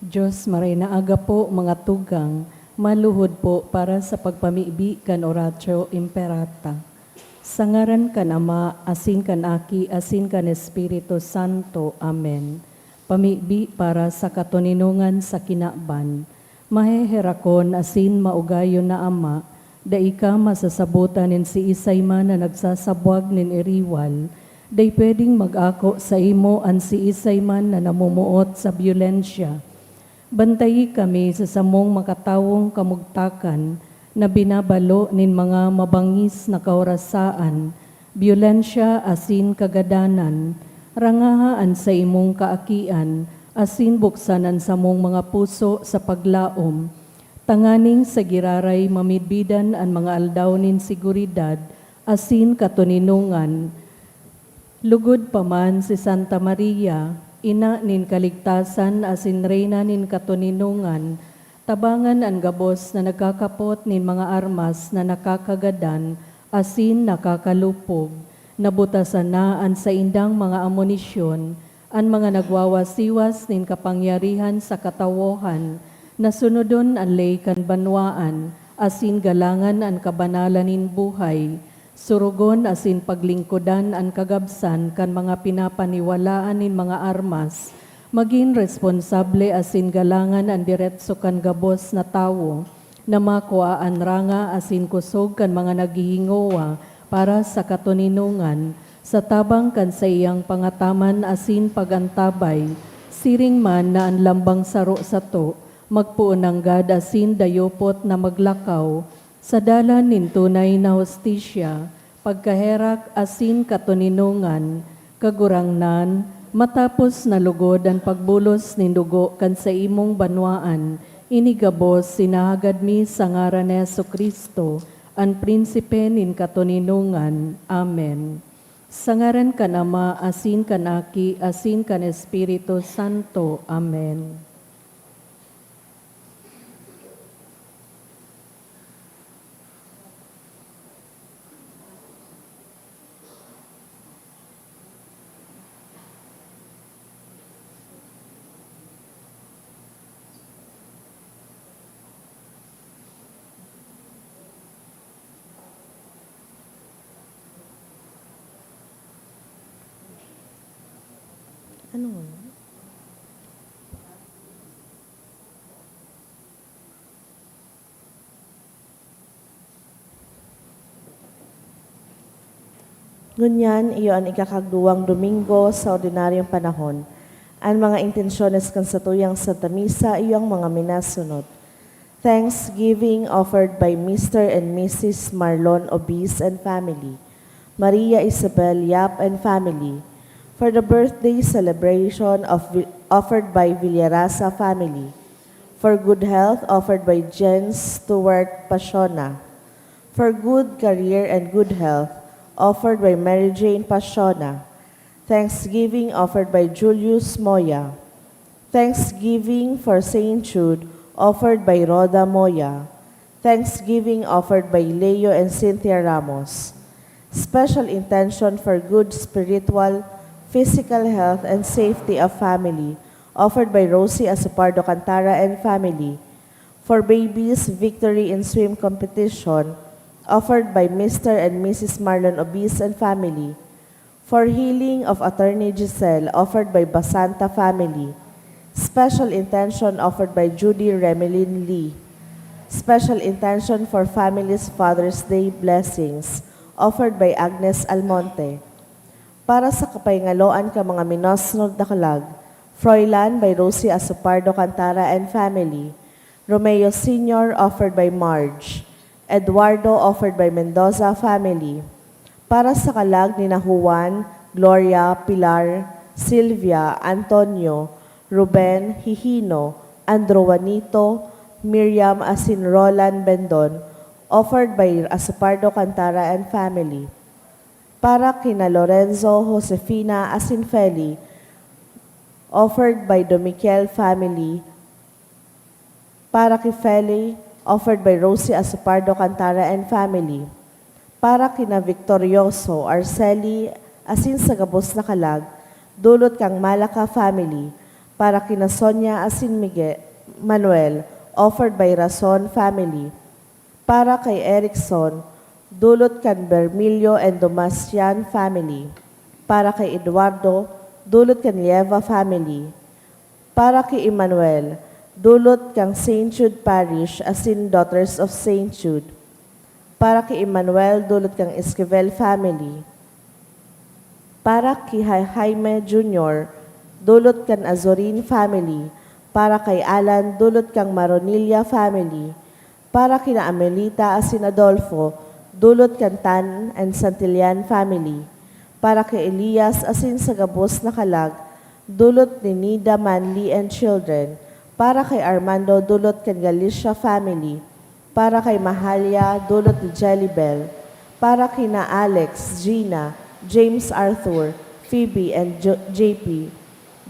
Diyos maray na aga po mga tugang, maluhod po para sa pagpamibi kan oratio imperata. Sa ngaran kan Ama, asin kan Aki, asin kan Espiritu Santo. Amen. Pamibi para sa katuninungan sa kinaban. Maheherakon asin maugayon na Ama, daika masasabutan nin si Isayman na nagsasabwag nin iriwal, day pwedeng mag-ako sa imo an si Isayman na namumuot sa byulensya. Bantayi kami sa samong makatawong kamugtakan na binabalo nin mga mabangis na kaorasaan, byulensya asin kagadanan, rangahaan sa imong kaakian, asin buksanan sa mong mga puso sa paglaom, tanganing sa giraray mamidbidan ang mga aldaw nin siguridad, asin katuninungan. Lugod paman si Santa Maria, ina nin kaligtasan asin reyna nin katuninungan, tabangan ang gabos na nagkakapot nin mga armas na nakakagadan, asin nakakalupog, nabutasan na an sa indang mga amunisyon, ang mga nagwawasiwas nin kapangyarihan sa katawohan, nasunodon ang lay kan banwaan, asin galangan ang kabanalan nin buhay, surugon asin paglingkodan ang kagabsan kan mga pinapaniwalaan nin mga armas, maging responsable asin galangan ang diretso kan gabos na tawo, na makuaan ranga asin kusog kan mga naghihingowa para sa katuninungan, sa tabang kan sa iyang pangataman asin pagantabay, siring man na ang lambang saro sa to, magpuunang gad asin dayopot na maglakaw, sa dalan nin tunay na hustisya, pagkaherak asin katuninungan, kagurangnan, matapos nalugod ang pagbulos nin dugo kan sa imong banwaan, inigabos sinahagad mi sa ngaran ni Jesucristo, ang prinsipe nin katuninungan. Amen. Sa ngaran kan Ama, asin kan Aki, asin kan Espiritu Santo. Amen. Ano nga? Ngunyan, iyo ang ikakagduwang Domingo sa ordinaryong panahon. Ang mga intensyones kan sa tuyang Santa Misa, iyo ang mga minasunod. Thanksgiving offered by Mr. and Mrs. Marlon Obis and family, Maria Isabel Yap and family, for the birthday celebration offered by Villarasa family, for good health offered by Jen Stewart Pasiona, for good career and good health offered by Mary Jane Pasiona, Thanksgiving offered by Julius Moya, Thanksgiving for Saint Jude offered by Rhoda Moya, Thanksgiving offered by Leo and Cynthia Ramos, special intention for good spiritual, physical health and safety of family, offered by Rosie Asupardo Cantara and family. For babies, victory in swim competition, offered by Mr. and Mrs. Marlon Obis and family. For healing of Attorney Giselle, offered by Basanta family. Special intention offered by Judy Remelin Lee. Special intention for families' Father's Day blessings, offered by Agnes Almonte. Para sa kapayngaloan ka mga minusnog na kalag, Froilan by Rosie Asupardo Cantara and family, Romeo Sr. offered by Marge, Eduardo offered by Mendoza family. Para sa kalag ni Juan, Gloria, Pilar, Silvia, Antonio, Ruben, Hihino, Andrew Juanito, Miriam Asin Roland Bendon, offered by Asupardo Cantara and family. Para kina Lorenzo Josefina Asinfeli, offered by Domiquel family. Para kay Feli, offered by Rosie Asupardo Cantara and family. Para kina Victorioso Arceli Asin sa Gabos na Kalag, dulot kang Malaka family. para kina Sonia Asin Manuel, offered by Rason family. Para kay Erickson, dulot kan Bermilio and Domasian family. Para kay Eduardo, dulot kan Lieva family. Para kay Emmanuel, dulot kang St. Jude Parish asin Daughters of St. Jude. Para kay Emmanuel, dulot kang Esquivel family. Para kay Jaime Jr., dulot kan Azorin family. Para kay Alan, dulot kang Maronilla family. Para kina Amelita asin Adolfo, dulot kan Tan and Santillan family. Para kay Elias asin Sagabos na Kalag, dulot ni Nida Manley and children. Para kay Armando, dulot kan Galicia family. Para kay Mahalia, dulot ni Jellybel. Para kina Alex, Gina, James Arthur, Phoebe, and JP,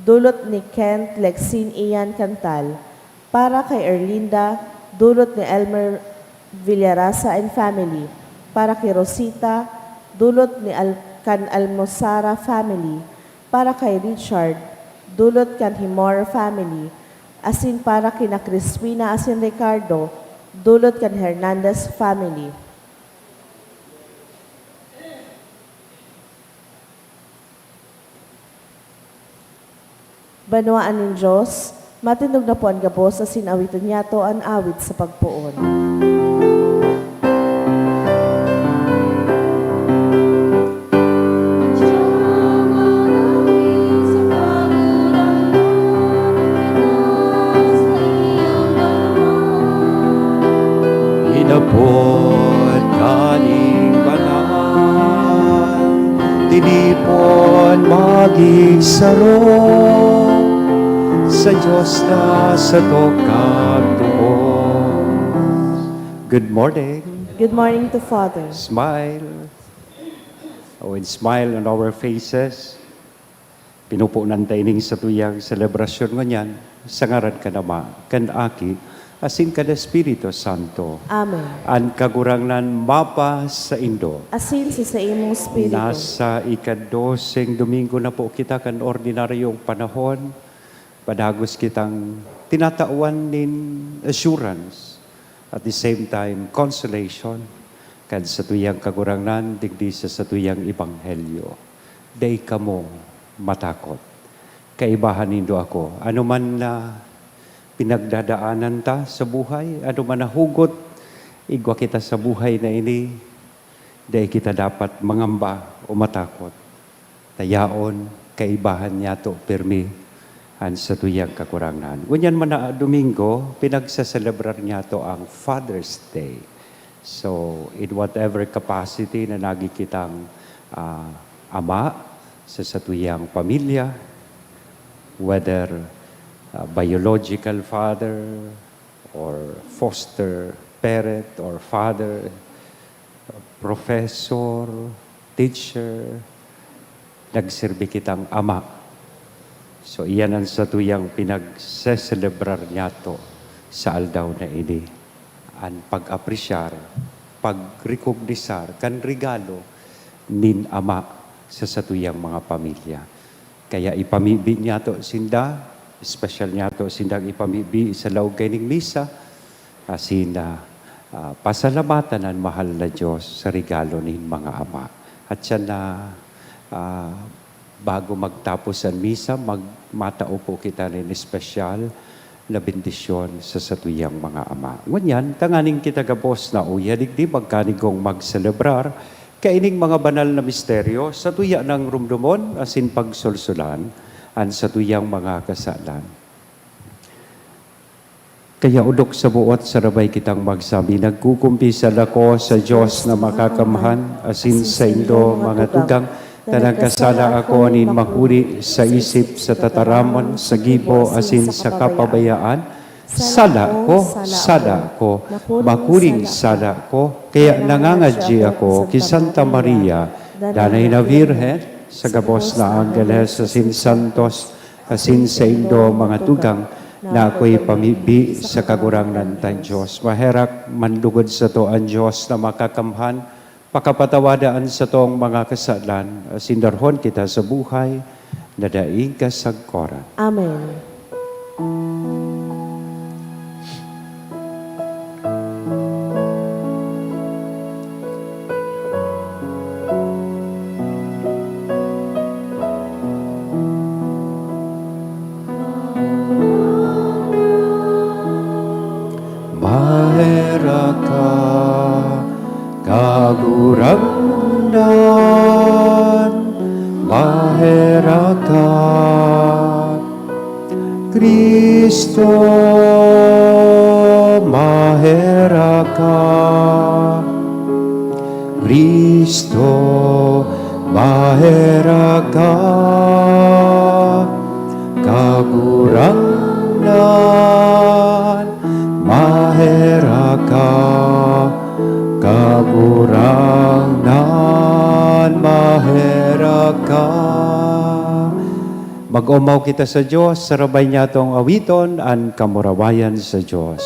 dulot ni Kent, Lexine, Ian Cantal. Para kay Erlinda, dulot ni Elmer Villarasa and family. Para kay Rosita, dulot ni kan Almosara family. Para kay Richard, dulot kan Himor family. Asin para kina Crispina asin Ricardo, dulot kan Hernandez family. Banwaan ng Diyos, matindog na po ang gabos asin awiton niya to ang awit sa pagpuon. Inapod kaning banal, tinipon magigsaro, sa Diyos na sa tokag tuon. Good morning. Good morning to Father. Smile. Oh, and smile on our faces. Pinupunan taining sa tuyang selebrasyon nganyan, sa ngaran ka nama, kan aki, asin ka na Espiritu Santo. Amen. An kagurangnan mapa sa Indo. Asin sa imong Espiritu. Nasa ikadoseng Domingo na po kita kan ordinaryong panahon. Padagos kitang tinatauan nin assurance. At the same time, consolation. Kad sa tuyang kagurangnan, digdi sa tuyang ebanghelyo. Day kamo matakot. Kaibahan nindo ako. Ano man na pinagdadaanan ta sa buhay, ano man na hugot, igwa kita sa buhay na ini, day kita dapat mangamba o matakot. Tayaon, kaibahan niya to, permi, an sa tuyang kakurangan. Ngunyan man na Domingo, pinagsaselebrar niya to ang Father's Day. So, in whatever capacity na nagikitang ama sa tuyang pamilya, whether biological father or foster parent or father, professor, teacher, nagserbi kitang ama. So iyan ang sa tuyang pinagseselebrar niya to sa aldaw na ini. Ang pag-apresyar, pag-recognisar, kan regalo nin ama sa tuyang mga pamilya. Kaya ipamibi niya to sinda, special niya to sindang ipamibi sa laog kaining misa, asin pasalamatan ang mahal na Diyos sa regalo nin mga ama. At siya na bago magtapos ang misa, matao po kita rin espesyal na bendisyon sa satuyang mga ama. Ngunyan, tanganing kita gabos na uyadig di magkanigong magselebrar, kaining mga banal na misteryo, sa tuya ng rumdumon, asin pagsulsulan, an sa tuyang mga kasalan. Kaya udok sa buot, sarabay kitang magsabi, nagkukumpisal ako sa Diyos na makakamahan, asin sa Indo mga tugang, tanagkasala ako nin mahuri sa isip, sa tataramon, sa gibo, asin sa kapabayaan. Sala ko, makuring sala ko, kaya nangangadji ako ki Santa Maria, danay na Virhen, sa gabos na Angeles, asin Santos, asin sa Indo mga tugang, na ako'y pamibi sa kagurangnan tan Diyos. Maherak mandugod sa to ang Diyos na makakamhan, pakapatawadaan sa tong mga kasalan, sindarhon kita sa buhay, na daing kasagkoran. Amen. Maheraka kagurangan, maheraka Kristo, maheraka Kristo, maheraka kagurangan, maheraka kagurangan, maheraka. Mag-umaw kita sa Diyos, sarabay niya itong awiton, ang kamurawayan sa Diyos.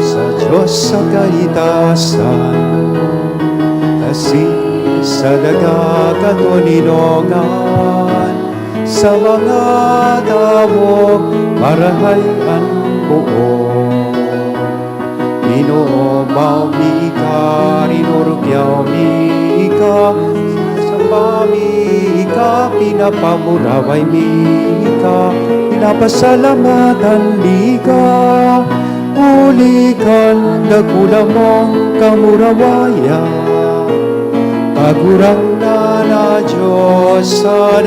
Sa Diyos sa kaitasan, asin sa dagat at waninongan, sa mga tao marahay ang buo. Inomaw mika, rinurugyaw mika, sa mika, pinapamuraway mika, pinapasalamatan mika, ulikan dakula mong kamurawayan. Kagurang na Diyos sa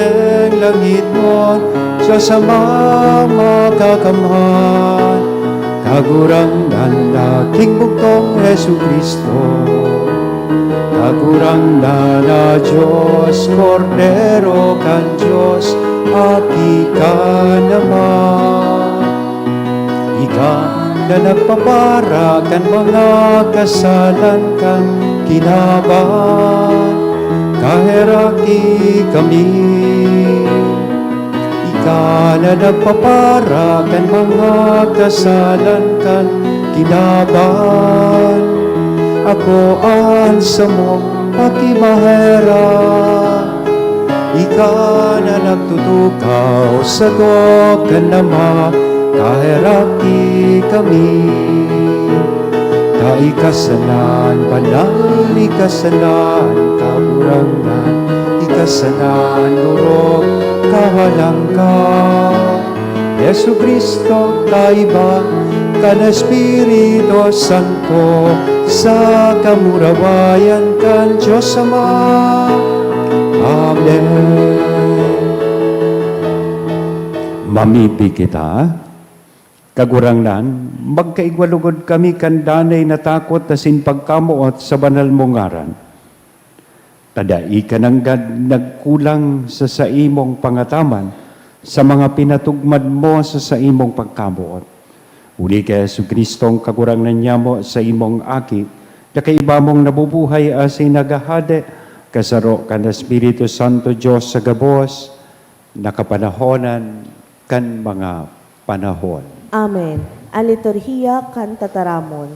langit mo, Diyos sa mga kakamhan. Kagurang na King Bugtong Yesu Kristo. Kagurang na Diyos, Kordero kan Diyos, at ika naman. Ika na nagpapara kan mga kasalan kan kinaban, kaheraki kami. Ika na nagpapara kan mga kasalan kan kinaban, ako ang sa mong pakimahera. Ika na nagtutukaw sa kan nama, kaheraki kami. Kaikasanan, banal ikasanan, kaburangan, ikasanan, nurok, kahalangkan. Yesu Kristo, kaiba, kan Espiritu Santo, sa kamurawayan kan Diyos Ama. Amen. Mamipi kita, kagurangnan, magkaigwalugod kami kandanay na takot na sinpagkamuot sa banal mong ngaran. Tadai ka nang nagkulang sa saimong pangataman, sa mga pinatugmad mo sa saimong pagkamuot. Uli kay Yesu Kristong kagurangnan niya mo sa imong aki, na kaiba mong nabubuhay asin nagahade, kasaro kan Espiritu Santo Diyos sa gabos, nakapanahonan kan mga panahon. Amen. Ang liturhiya kan tataramon.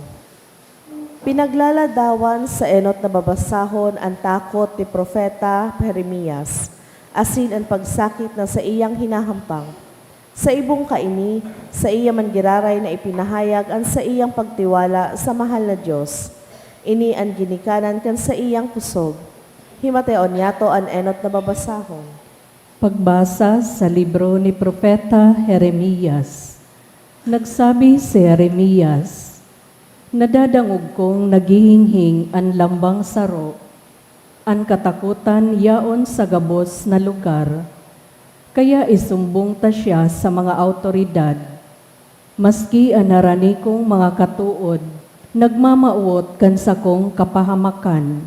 Pinaglaladawan sa enot na babasahon ang takot ni Propeta Jeremias, asin ang pagsakit na sa iyang hinahampang. Sa ibong kaini, sa iya man giraray na ipinahayag ang sa iyang pagtiwala sa mahal na Diyos. Ini ang ginikanan kan sa iyang kusog. Himateon yato ang enot na babasahon. Pagbasa sa libro ni Propeta Jeremias. Nagsabi si Jeremias, nadadangog kong naghihinghing ang lambang saro, ang katakutan yaon sa gabos na lugar, kaya isumbong ta siya sa mga autoridad. Maski anarani kong mga katuod, nagmamauot kan sa kong kapahamakan.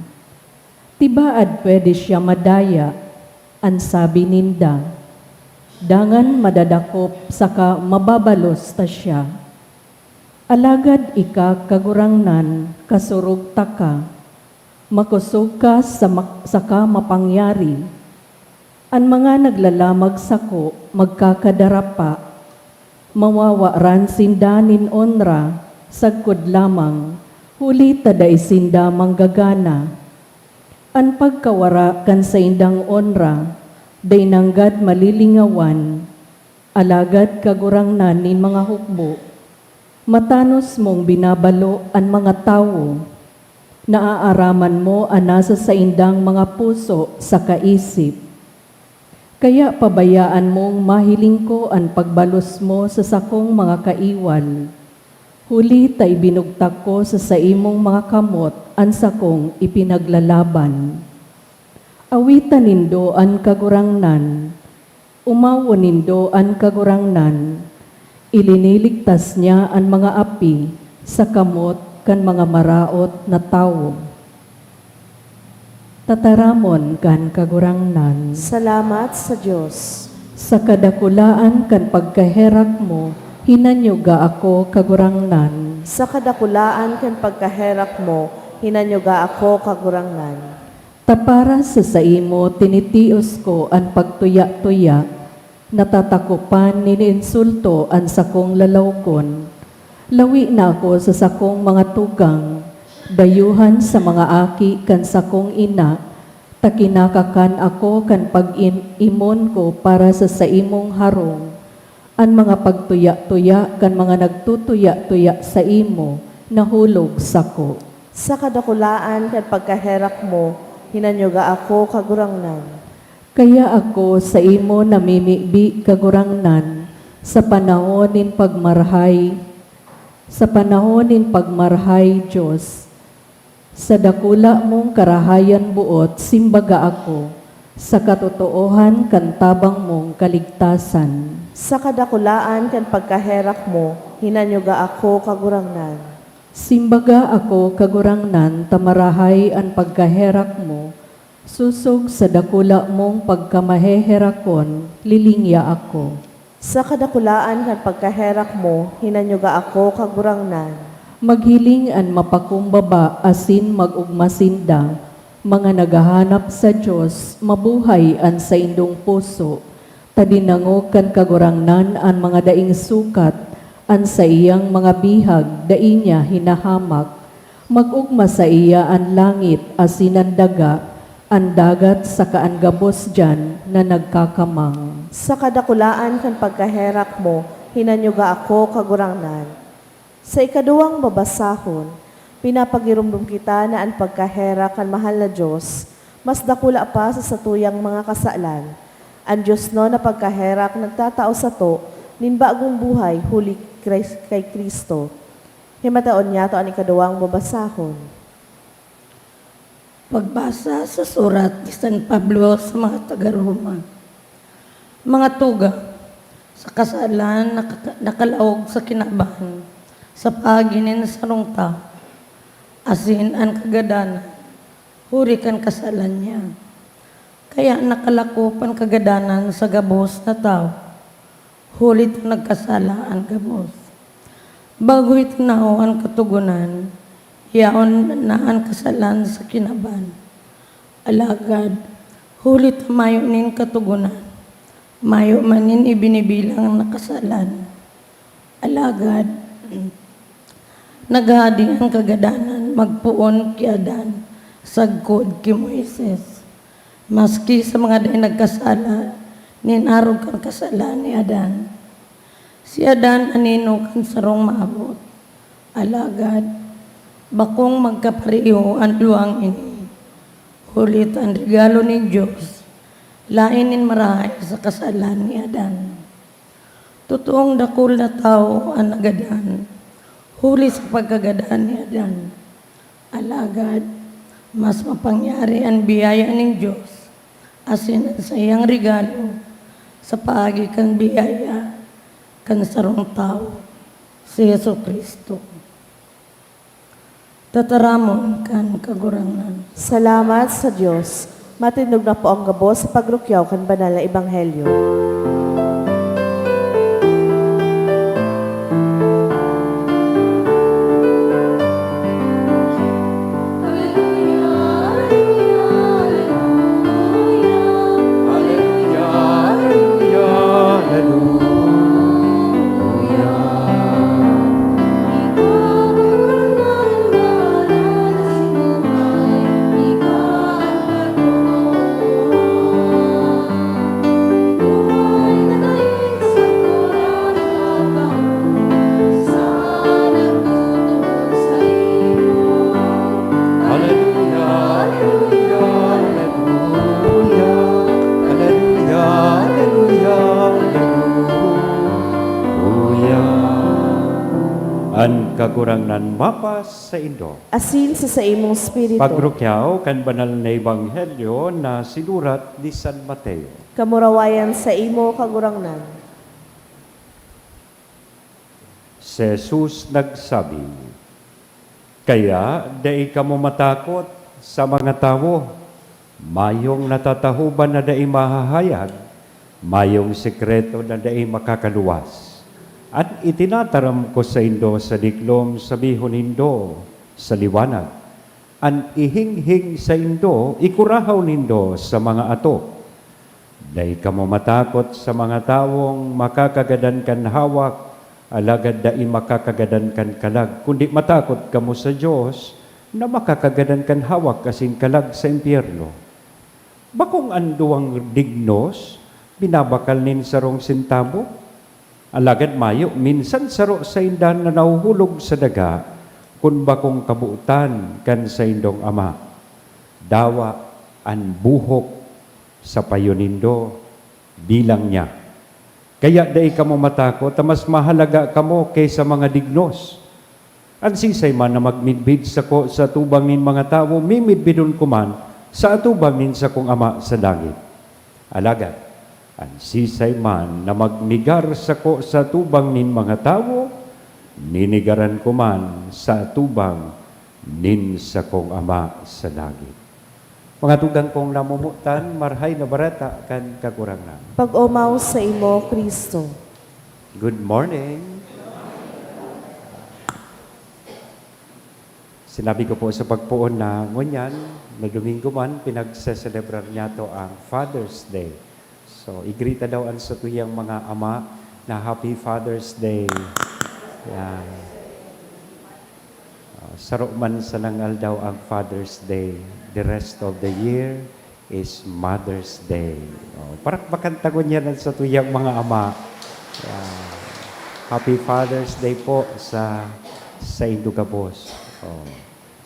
Tibaad pwede siya madaya, ang sabi ninda. Dangan madadakop saka mababalos ta siya. Alagad ika kagurangnan, kasurog ta ka. Makusog ka saka mapangyari. Ang mga naglalamag sako, magkakadarapa. Mawawaran sindanin onra, sagkod lamang, huli tada isinda manggagana. An pagkawara kan sa indang onra, day nanggad malilingawan, alagad kagurangnan nin mga hukbo. Matanos mong binabalo ang mga tao, naaaraman mo ang nasa sa indang mga puso sa kaisip. Kaya pabayaan mong mahiling ko ang pagbalos mo sa sakong mga kaiwal. Huli tay binugtak ko sa imong mga kamot ang sakong ipinaglalaban. Awitan nindo ang kagurangnan, umawo nindo ang kagurangnan, iliniligtas niya ang mga api sa kamot kan mga maraot na tao. Tataramon kan kagurangnan, Salamat sa Diyos. sa kadakulaan kan pagkaherak mo, hinanyuga ako kagurangnan. Sa kadakulaan ken pagkaherak mo, hinanyuga ako kagurangnan. Tapara sa saimo, tinitios ko ang pagtuya-tuya, natatakupan niniinsulto ang sakong lalawkon. Lawi na ako sa sakong mga tugang, dayuhan sa mga aki kan sakong ina, takinakakan ako kan pag-imon ko para sa saimong harong. Ang mga pagtuya-tuya kan mga nagtutuya-tuya sa imo, nahulog sako. Sa kadakulaan ken pagkaherak mo, hinanyuga ako kagurangnan. Kaya ako sa imo namimibi kagurangnan, sa panahon nin pagmarhay, Diyos. Sa dakula mong karahayan buot, simbaga ako, sa katotoohan kantabang mong kaligtasan. Sa kadakulaan ken pagkaherak mo, hinanyuga ako kagurangnan. Simbaga ako kagurangnan, tamarahay ang pagkaherak mo, susog sa dakula mong pagkamaheherakon, lilingya ako. Sa kadakulaan ken pagkaherak mo, hinanyuga ako kagurangnan. Maghiling an mapakumbaba asin magugmasinda, mga nagahanap sa Diyos, mabuhay an sa indong puso, tadinangog kan kagurangnan an mga daing sukat, an sa iyang mga bihag, dai niya hinahamak, magugma sa iya an langit asin ang daga, ang dagat sa kaanggabos dyan na nagkakamang. Sa kadakulaan ken pagkaherak mo, hinanyuga ako kagurangnan. Sa ikaduwang babasahon, pinapagirumdum kita na ang pagkaherak kan mahal na Diyos, mas dakula pa sa satuyang mga kasalan. Ang Diyos no na pagkaherak nagtatao sa to, nin bagong buhay huli kay Kristo. Himataon niya to ang ikaduwang babasahon. Pagbasa sa surat ni San Pablo sa mga taga-Roma. Mga tuga, sa kasalan nakalaog sa kinabahan, sa paginin sa rungta, asin ang kagadanan, huri kan kasalan niya. Kaya nakalakupan kagadanan sa gabos na tao, hulit nagkasala ang gabos. Bago itinaw ang katugunan, yaon na ang kasalan sa kinaban. Alagad, hulit mayo nin katugunan, mayo manin ibinibilang na kasalan. Alagad, naghadi ang kagadanan, magpuon ki Adan, sagkod ki Moises. Maski sa mga day nagkasala, ninarog kang kasalan ni Adan. Si Adan anino kan sarong maabot. Alagad, bakong magkapariho ang luang ini. Hulit ang regalo ni Diyos, lainin marahay sa kasalan ni Adan. Totoong dakul na tao ang nagadan, huli sa pagkagadaan ni Adan. Alagad, mas mapangyari ang biyaya ng Diyos, asin sa iyang regalo, sa paagi kang biyaya, kan sarong tao, si Yesu Kristo. Tataramon kan kagurangan. Salamat sa Diyos. Matindog na po ang gabos sa pagrukyaw kan banal na ebanghelyo. kagurangnan mapas sa Indo. Asin sa imong spirito. Pagrukyaw kan banal na ebanghelyo na sinurat ni San Mateo. Kamurawayan sa imo kagurangnan. Si Jesus nagsabi, "Kaya dai kamo matakot sa mga tao, mayong natatahuban na dai mahahayag, mayong sekreto na dai makakaluwas. At itinataram ko sa Indo sa diklom, sabihon Indo sa liwanag. An ihinghing sa Indo, ikurahaw nindo sa mga ato. Dai kamo matakot sa mga tawong makakagadan kan hawak, alagad dai makakagadan kan kalag, kundi matakot kamo sa Dios na makakagadan kan hawak kasing kalag sa impyerno. Bakong anduang dignos, binabakal nin sarong sintabo, alagad mayo, minsan saro sa indan na nahuhulog sa daga, kun bakong kabuutan kan sa indong ama. Dawa an buhok sa payonindo bilang niya. Kaya dai kamo matakot, mas mahalaga kamo kaysa mga dignos. Ang sisay man na magmidbid sa tubang nin mga tao, mimidbidon kuman sa atubang nin sa kong ama sa langit. Alagad, ang sisay man na magnigar sa tubang nin mga tao, ninigaran ko man sa tubang nin sa kong ama sa langit." Mga tugang kong namumutan, marhay na barata kan kagurangnan. Pag-umaw sa imo, Kristo. Good morning. Sinabi ko po sa pagpuon na ngunyan, na Domingo man, pinagseselebrar niya to ang Father's Day. So, igrita daw ang sa tuyang mga ama na Happy Father's Day. Yan. Saro man sa nangal daw ang Father's Day. The rest of the year is Mother's Day. Parang makantagon yan sa tuyang mga ama. Yan. Happy Father's Day po sa Indugabos.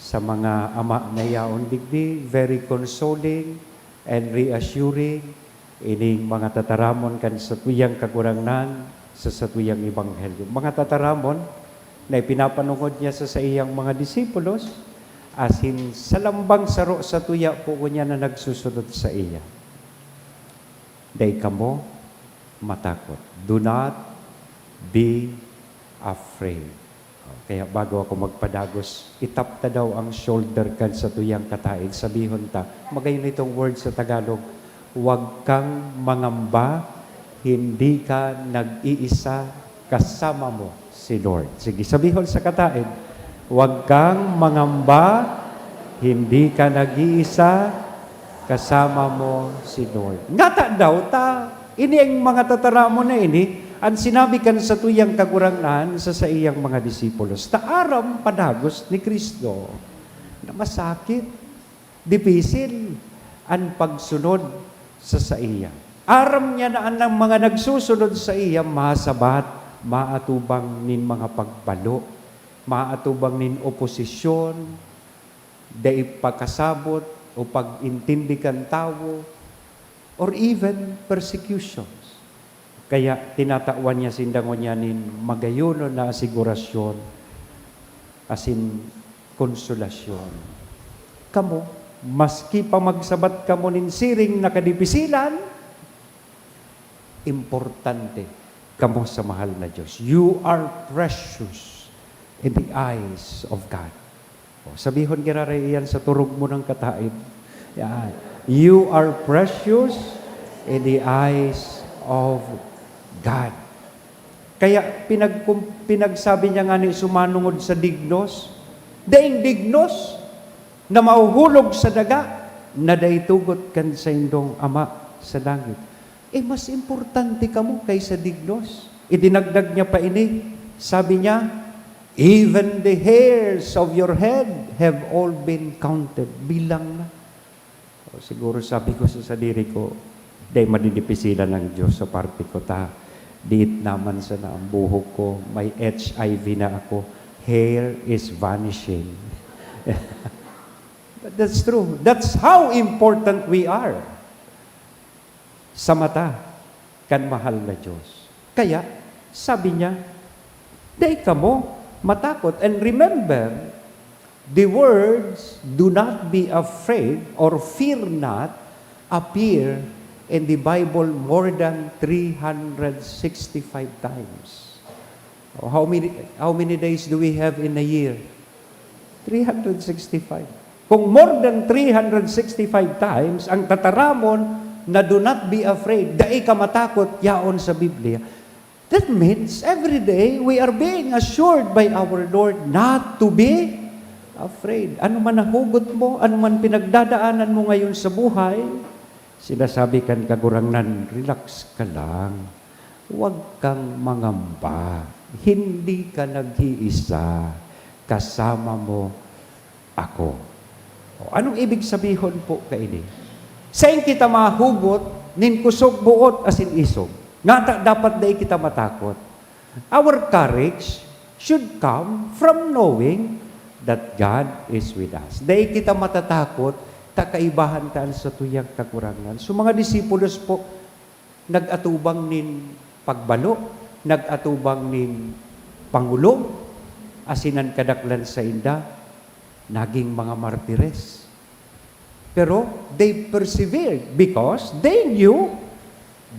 Sa mga ama na yaon digdi, very consoling and reassuring ining mga tataramon kan sa tuyang kagurangnan sa tuyang ebanghelyo. Mga tataramon na ipinapanungod niya sa iyang mga disipulos, asin sa lambang saro sa tuya po niya na nagsusunod sa iya. Day kamo matakot. Do not be afraid. Kaya bago ako magpadagos, itap ta daw ang shoulder kan sa tuyang kataig. Sabihon ta, magayon itong word sa Tagalog, huwag kang mangamba, hindi ka nag-iisa, kasama mo si Lord. Sige, sabihon sa kataig, huwag kang mangamba, hindi ka nag-iisa, kasama mo si Lord. Ngata daw ta, ini ang mga tataramo na ini, ang sinabi kan sa tuyang kagurangnan sa iyang mga disipulos, taaram padagos ni Kristo na masakit, dipisil, ang pagsunod sa iya. Aram niya na ang mga nagsusunod sa iya, masabat, maatubang nin mga pagbalo, maatubang nin oposisyon, dai pagkasabot o pag-intindi kan tao, or even persecutions. Kaya tinatawan niya sindangon niya nin magayono na asigurasyon, asin konsolasyon. Kamo, maski pa magsabat kamo nin siring na kadipisilan, importante kamo sa mahal na Diyos. You are precious in the eyes of God. Sabihon kirara iyan sa turog mo ng kataib. Yan. You are precious in the eyes of God. Kaya pinagsabi niya nga ni sumanungod sa dignos, daing dignos na mauhulog sa daga, na daitugot kan sa indong ama sa langit. Mas importante ka mo kaysa dignos. Idinagdag niya pa ini, sabi niya, even the hairs of your head have all been counted. Bilang na. Siguro sabi ko sa sarili ko, dahil madidipisilan ng Diyos sa parte ko ta. Diit naman sa na ang buhok ko, may HIV na ako, hair is vanishing. But that's true. That's how important we are sa mata kan mahal na Diyos. Kaya, sabi niya, dahil ka mo, matakot. And remember, the words, do not be afraid or fear not, appear in the Bible more than 365 times. How many days do we have in a year? 365. Kung more than 365 times, ang tataramon na do not be afraid, dai ka matakot, yaon sa Biblia, that means every day we are being assured by our Lord not to be afraid. Ano man ang hugot mo, ano man pinagdadaanan mo ngayon sa buhay, sinasabi kan kagurangnan, relax ka lang. Huwag kang mangamba. Hindi ka nag-iisa. Kasama mo ako. O, anong ibig sabihin po kaini? Saan kita mahugot, nin kusog buot asin isog. Nga dapat dahil kita matakot. Our courage should come from knowing that God is with us. Dahil kita matatakot, takaibahan ka sa tuyang kakurangan. So mga disipulos po, nag-atubang nin pagbalo, nag-atubang nin pangulo, asinan kadaklan sa inda, naging mga martires. Pero they persevered because they knew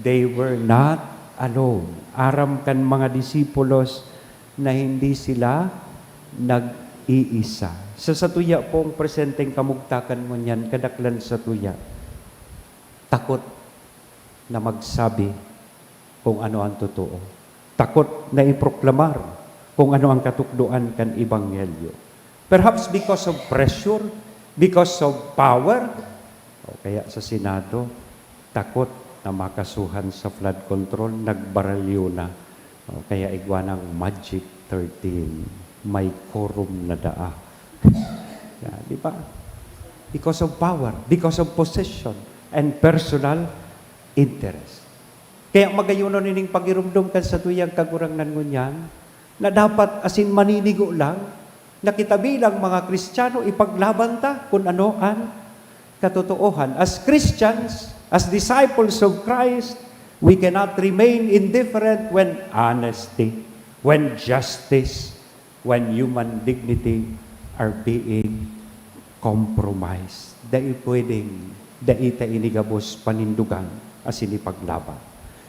they were not alone. Aram kan mga disipulos na hindi sila nag-iisa. Sa tuya po ang presenteng kamugtakan mo niyan, kadaklan sa tuya. Takot na magsabi kung ano ang totoo. Takot na iproklamar kung ano ang katukduan kan Ebanghelyo. Perhaps because of pressure, because of power, o kaya sa Senado, takot na makasuhan sa flood control, nagbaralyo na. O kaya igwanang Magic 13, may quorum na daa. Yeah, di ba? Because of power, because of possession, and personal interest. Kaya magayuno nining pagirumdum kan sa tuyang kagurangnan ngunyan, na dapat asin maninigo lang, na kita bilang mga Kristiyano ipaglaban ta kung ano ang katotoohan. As Christians, as disciples of Christ, we cannot remain indifferent when honesty, when justice, when human dignity are being compromised. Dahil pwedeng, dahil ta inigabos panindugan as inipaglaban.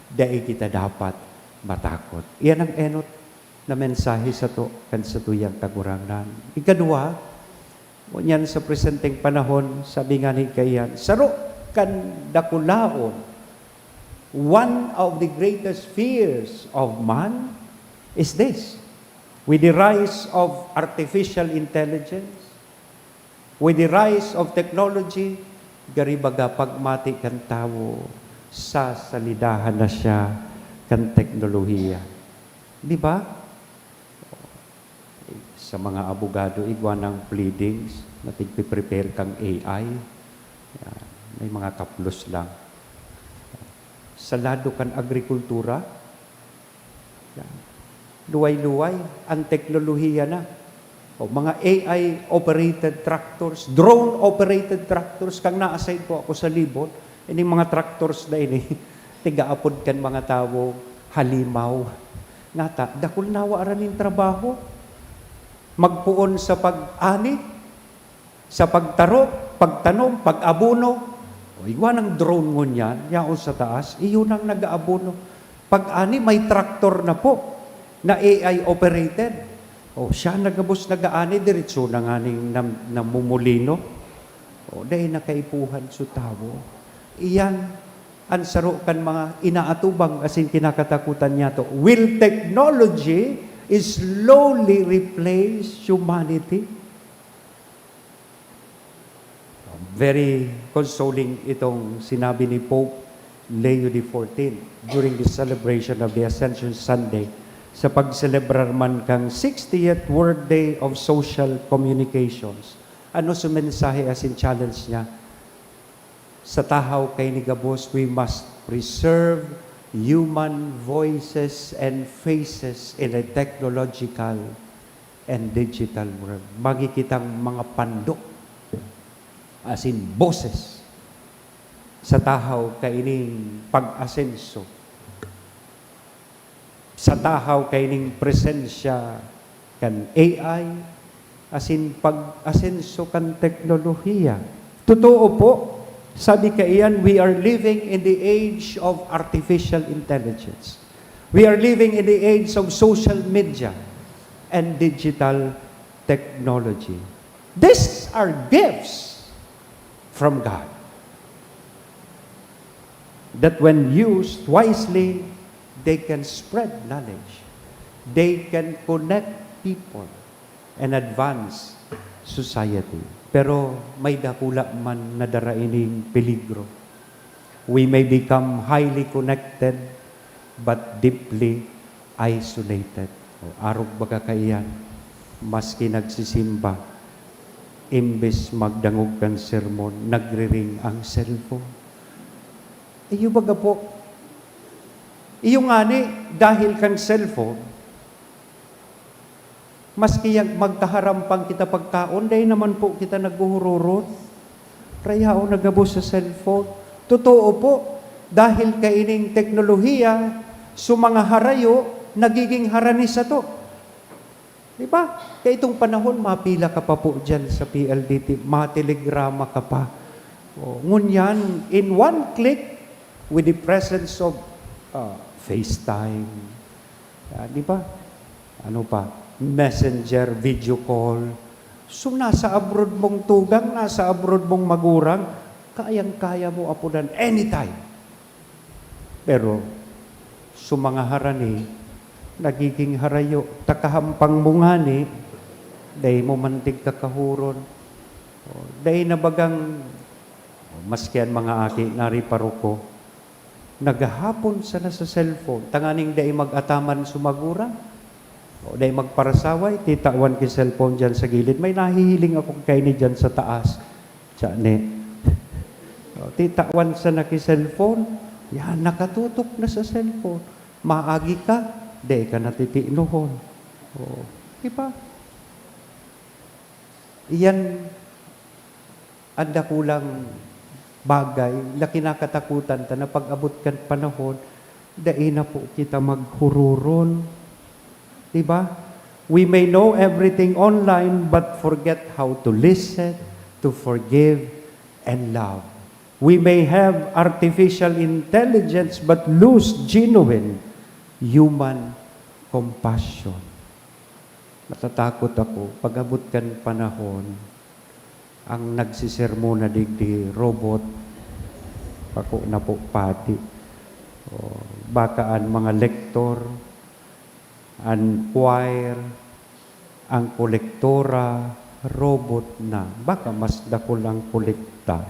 Dahil kita dapat matakot. Iyan ang enot na mensahe sa to, kan sa tuyang kagurangan. Ikadua, yan sa presenteng panahon, sabi nga ni kayan, saro kan dakulaon, one of the greatest fears of man is this. With the rise of artificial intelligence, with the rise of technology, garibaga pagmati kan tao, sa salidahan na siya kan teknolohiya. Di ba? Sa mga abogado, igwa ng pleadings, na tigpiprepare kang AI. Yan. May mga kaplos lang. Sa lado kan agrikultura, yan. Luway-luway, ang teknolohiya na. O, mga AI-operated tractors, drone-operated tractors, kang na-assign po ako sa libot, ining mga tractors na ini, tigaapod kan mga tao, halimaw. Ngata, dakul nawa aranin trabaho, magpuon sa pag-ani, sa pagtaro, pagtanom, pag-abuno. O, igwa ng drone ngunyan, yaon sa taas, iyon ang nag-aabuno. Pag-ani, may tractor na po, na AI-operated. O, siya nagabos nag-aani, diretso na nga ning namumulino. O, dahil nakaipuhan sa tao. Iyan, ang saro kan mga inaatubang asin kinakatakutan niya to. Will technology slowly replace humanity? Very consoling itong sinabi ni Pope Leo XIV during the celebration of the Ascension Sunday sa pagselebrar man kang 60th World Day of Social Communications. Ano sa mensahe asin challenge niya? Sa tahaw kay ni Gabos, we must preserve human voices and faces in a technological and digital world. Magikitang mga pandok, as in boses, sa tahaw kaining pag-asenso, sa tahaw kaining presensya kan AI, asin pag-asenso kan teknolohiya. Totoo po, sabi ka iyan, we are living in the age of artificial intelligence. We are living in the age of social media and digital technology. These are gifts from God that when used wisely, they can spread knowledge. They can connect people and advance society. Pero may dakula man na daraining peligro. We may become highly connected but deeply isolated. O, arog baga kaiyan, maski nagsisimba, imbes magdangog kan sermon, nagriring ang cellphone. Iyo baga po, iyo nga ni, dahil kang cellphone, maski yang magkaharampang kita pagkaon, dahil naman po kita naghuhururot, rayao nagabo sa cellphone. Totoo po, dahil kaining teknolohiya, mga harayo, nagiging harani sa to. Di ba? Kaya itong panahon, mapila ka pa po dyan sa PLDT, matelegrama ka pa. O, ngunyan, in one click, with the presence of FaceTime, di ba? Ano pa? Messenger, video call. So, nasa abroad mong tugang, nasa abroad mong magurang, kayang-kaya mo apunan anytime. Pero, mga harani, nagiging harayo, takahampang mungani, dahi mo mantig kakahuron. Dahi na bagang, maskian mga aki, nariparuko, naghahapon sana sa cellphone, tanganing dahi mag-ataman sumagurang, o dahil magparasaway, titawan ki cellphone dyan sa gilid. May nahihiling akong kayo ni dyan sa taas. Tiyane. Titawan sa naki cellphone, yan, nakatutok na sa cellphone. Maagi ka, dahil ka natitinuhon. O, diba? Iyan, anda kulang bagay, na kinakatakutan ta na pag-abot kan panahon, dahil na po kita maghururon. Diba? We may know everything online but forget how to listen, to forgive, and love. We may have artificial intelligence but lose genuine human compassion. Matatakot ako, pag-abot kan panahon, ang nagsisermona digdi robot, pako na po pati, o, bakaan mga lektor, ang choir, ang kolektora, robot na. Baka mas dakol ang kolekta.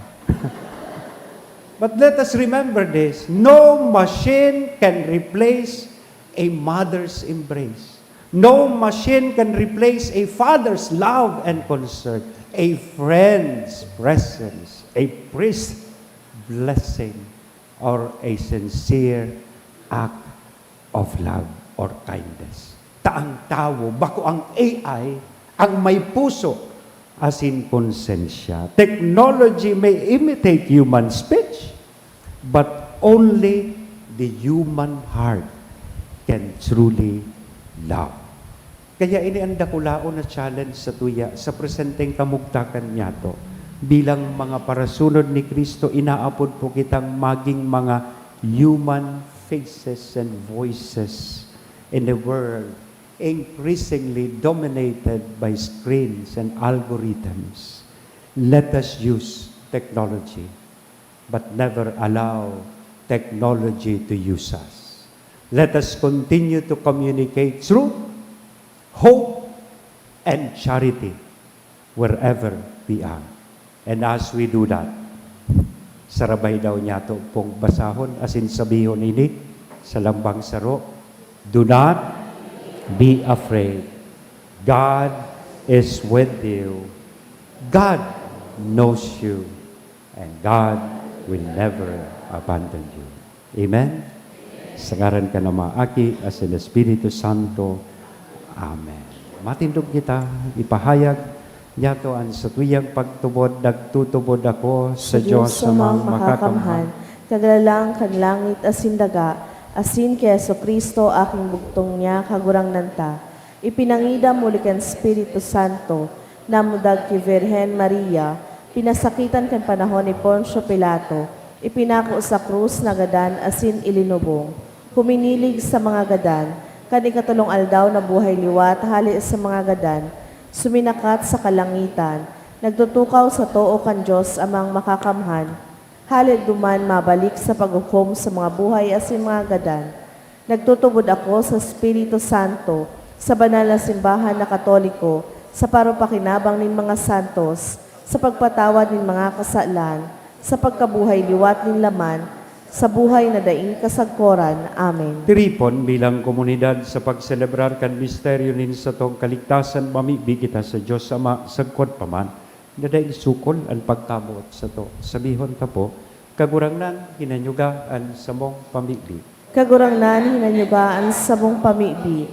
But let us remember this. No machine can replace a mother's embrace. No machine can replace a father's love and concern, a friend's presence, a priest's blessing, or a sincere act of love or kindness. Taang tao, bako ang AI, ang may puso, as in konsensya. Technology may imitate human speech, but only the human heart can truly love. Kaya ini ang dakulao na challenge sa tuya, sa presenteng kamugtakan niya to. Bilang mga parasunod ni Kristo, inaapod po kitang maging mga human faces and voices in the world increasingly dominated by screens and algorithms. Let us use technology, but never allow technology to use us. Let us continue to communicate truth, hope, and charity wherever we are. And as we do that, sarabay daw niya ito pong basahon, asin sabihon ini sa lambang saro, do not be afraid. God is with you. God knows you. And God will never abandon you. Amen? Sa ngaran ka na maaki as in Espiritu Santo. Amen. Matindog kita, ipahayag yato ang sa tuyang pagtubod, nagtutubod ako sa Diyos sa mga makakamhan. Kaglalang kan langit asin daga, asin kay Jesu Kristo aking bugtong niya kagurang nanta. ipinangida muli kan Espiritu Santo, namudag ki Virhen Maria, pinasakitan kan panahon ni Poncio Pilato, ipinako sa krus na gadan asin ilinubong, huminilig sa mga gadan, kan ikatulong aldaw na buhay liwat hali sa mga gadan, suminakat sa kalangitan, nagtutukaw sa too kan Diyos amang makakamhan, halid duman mabalik sa paghukom sa mga buhay asin mga gadan. Nagtutubod ako sa Espiritu Santo, sa banal na simbahan na Katoliko, sa parupakinabang nin mga santos, sa pagpatawad nin mga kasalan, sa pagkabuhay liwat nin laman, sa buhay na daing kasagkoran. Amen. Tiripon bilang komunidad sa pagselebrar kan misteryo nin sa tong kaligtasan mamibig kita sa Diyos Ama sagkod paman. Daday sukol ang pagkamot sa to. Sabihon ta po, kagurangnan hinanyugaan sa mong pamibig. Kagurangnan hinanyugaan sa mong pamibi.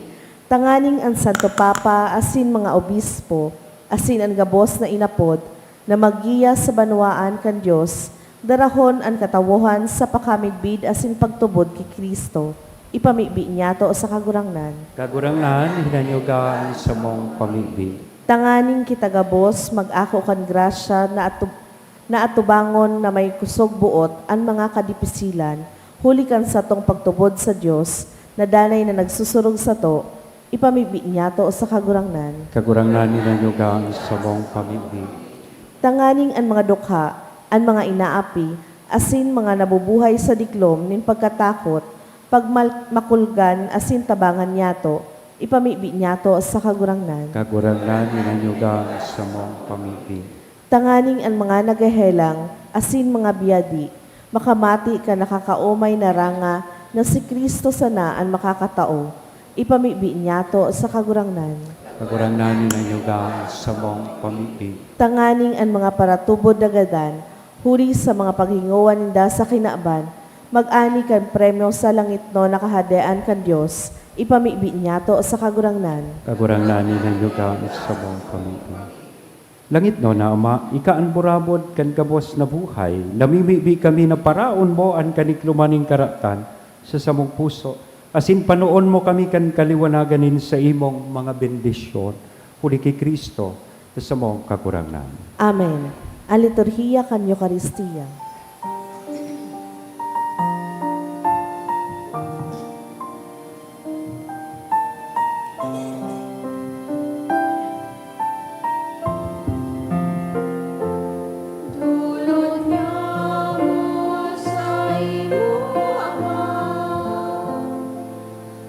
Tanganing ang Santo Papa, asin mga obispo, asin ang gabos na inapod, na maggiya sa banwaan kan Diyos, darahon ang katawuhan sa pakamigbid asin pagtubod ki Kristo. Ipamibi niya to sa kagurangnan. Kagurangnan hinanyugaan sa mong pamibig. Tanganing kita gabos, mag-ako kan grasya na atubangon na may kusog buot ang mga kadipisilan, huli kan sa tong pagtubod sa Diyos, na danay na nagsusurog sa to, ipamibi niya to sa kagurangnan. Kagurangnan hinanyugaan sa mong pamibig. Tanganing ang mga dukha, ang mga inaapi, asin mga nabubuhay sa diklom nin pagkatakot, pagmakulgan asin tabangan niya to, ipamibi niya to sa kagurangnan. Kagurangnan hinanyugaan sa mong pamibig. Tanganing ang mga nagahelang, asin mga biyadi, makamati ka nakakaumay na ranga na si Kristo sana ang makakatao, ipamibi niya to sa kagurangnan. Kagurangnan hinanyugaan sa mong pamibig. Tanganing ang mga paratubod na gadan, huli sa mga paghinguan ninda sa kinaban, mag-ani kan premyo sa langit no nakahadean kan Diyos, ipamibi niya to sa kagurangnan. Kagurangnan hinanyugaan sa mong pamibig. Langit no na Ama, ikaan burabod kan kabos na buhay, namimibi kami na paraon mo ang kaniklumaning karatan sa samong puso, asin panoon mo kami kan kaliwanaganin sa imong mga bendisyon, huli kay Kristo, sa samong kagurangnan. Amen. Ang liturhiya kan Eucharistia. Dulot niya mo sa imo, Ama,